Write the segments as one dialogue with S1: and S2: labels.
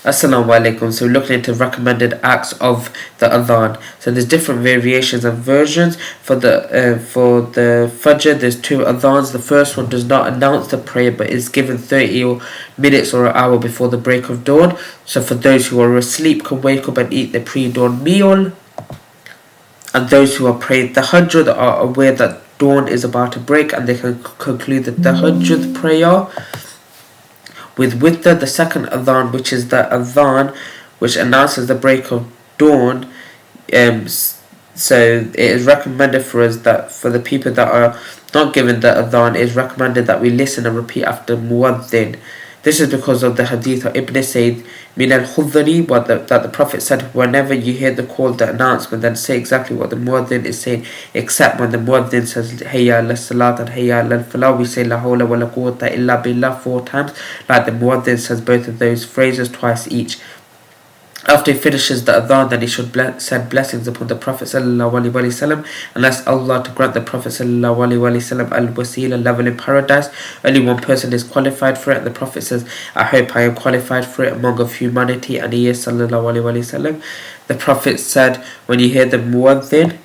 S1: Assalamu alaikum. So we're looking into recommended acts of the adhan. So there's different variations and versions for the Fajr. There's two adhans. The first one does not announce the prayer, but is given 30 minutes or an hour before the break of dawn. So for those who are asleep, can wake up and eat the pre-dawn meal, and those who are praying the Tahajjud are aware that dawn is about to break, and they can conclude the Tahajjud prayer with witr. The second adhan, which is the adhan which announces the break of dawn, so it is recommended for us that for the people that are not given the adhan, it is recommended that we listen and repeat after muaddin. This is because of the hadith of Ibn Sayyid min al-Khudri, that the Prophet said, whenever you hear the call, the announcement, then say exactly what the muaddin is saying, except when the muaddin says hayya ala salat and hayya ala falah, we say la hawla wa la quwwata illa billah 4 times, like the muaddin says both of those phrases twice each. After he finishes the adhan, then he should send blessings upon the Prophet ﷺ and ask Allah to grant the Prophet ﷺ al-wasila, level in paradise. Only one person is qualified for it. The Prophet says, I hope I am qualified for it among of humanity, and he is ﷺ. The Prophet said, when you hear the muaddin,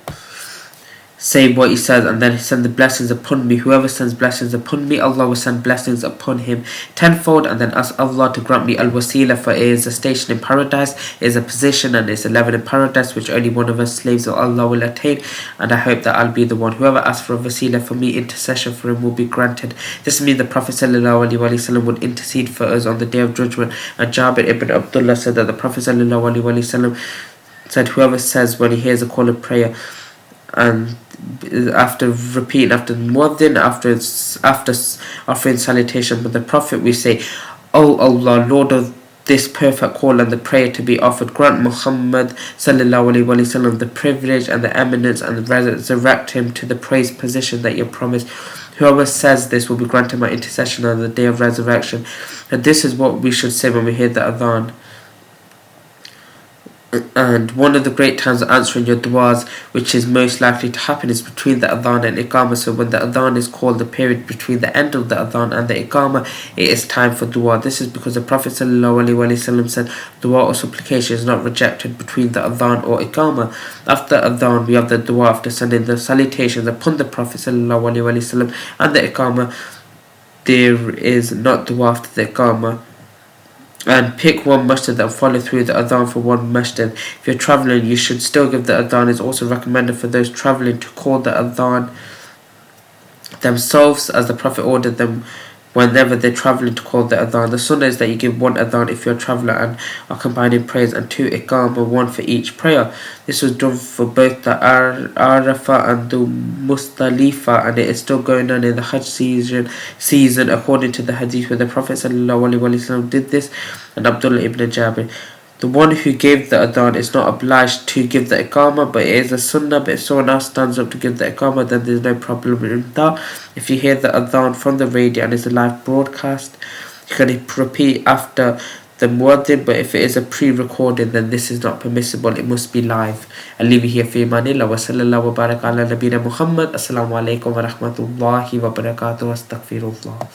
S1: say what he says, and then he send the blessings upon me. Whoever sends blessings upon me, Allah will send blessings upon him tenfold, and then ask Allah to grant me al-wasila, for it is a station in paradise, it is a position, and it's a level in paradise which only one of us slaves of Allah will attain, and I hope that I'll be the one. Whoever asks for a wasila for me, intercession for him will be granted. This means the Prophet ﷺ would intercede for us on the Day of Judgment. And Jabir ibn Abdullah said that the Prophet ﷺ said, whoever says when he hears a call of prayer, and after repeating after the muaddin, after offering salutation with the Prophet, we say, O Allah, Lord of this perfect call and the prayer to be offered, grant Muhammad ﷺ the privilege and the eminence, and resurrect him to the praised position that you promised. Whoever says this will be granted my intercession on the day of resurrection. And this is what we should say when we hear the adhan. And one of the great times of answering your du'as, which is most likely to happen, is between the adhan and iqamah. So when the adhan is called, the period between the end of the adhan and the iqamah, it is time for du'a. This is because the Prophet ﷺ said, du'a or supplication is not rejected between the adhan or iqamah. After adhan, we have the du'a after sending the salutations upon the Prophet ﷺ, and the iqamah, there is not du'a after the iqamah. And pick one masjid and follow through the adhan for one masjid. If you're traveling, you should still give the adhan. It's also recommended for those traveling to call the adhan themselves, as the Prophet ordered them whenever they're traveling to call the adhan. The sunnah is that you give one adhan if you're a traveller and are combining prayers, and 2 iqamah, 1 for each prayer. This was done for both the Arafah and the Muzdalifah, and it is still going on in the Hajj season according to the hadith where the Prophet ﷺ did this. And Abdullah ibn Jabir, the one who gave the adhan is not obliged to give the iqamah, but it is a sunnah. But if someone else stands up to give the iqamah, then there's no problem in that. If you hear the adhan from the radio and it's a live broadcast, you can repeat after the muaddin, but if it is a pre-recorded, then this is not permissible. It must be live. I'll leave you here for imanillah wa sallallahu wa baraka ala nabina Muhammad. Assalamu alaikum wa rahmatullahi wa barakatuh wa astaghfirullah.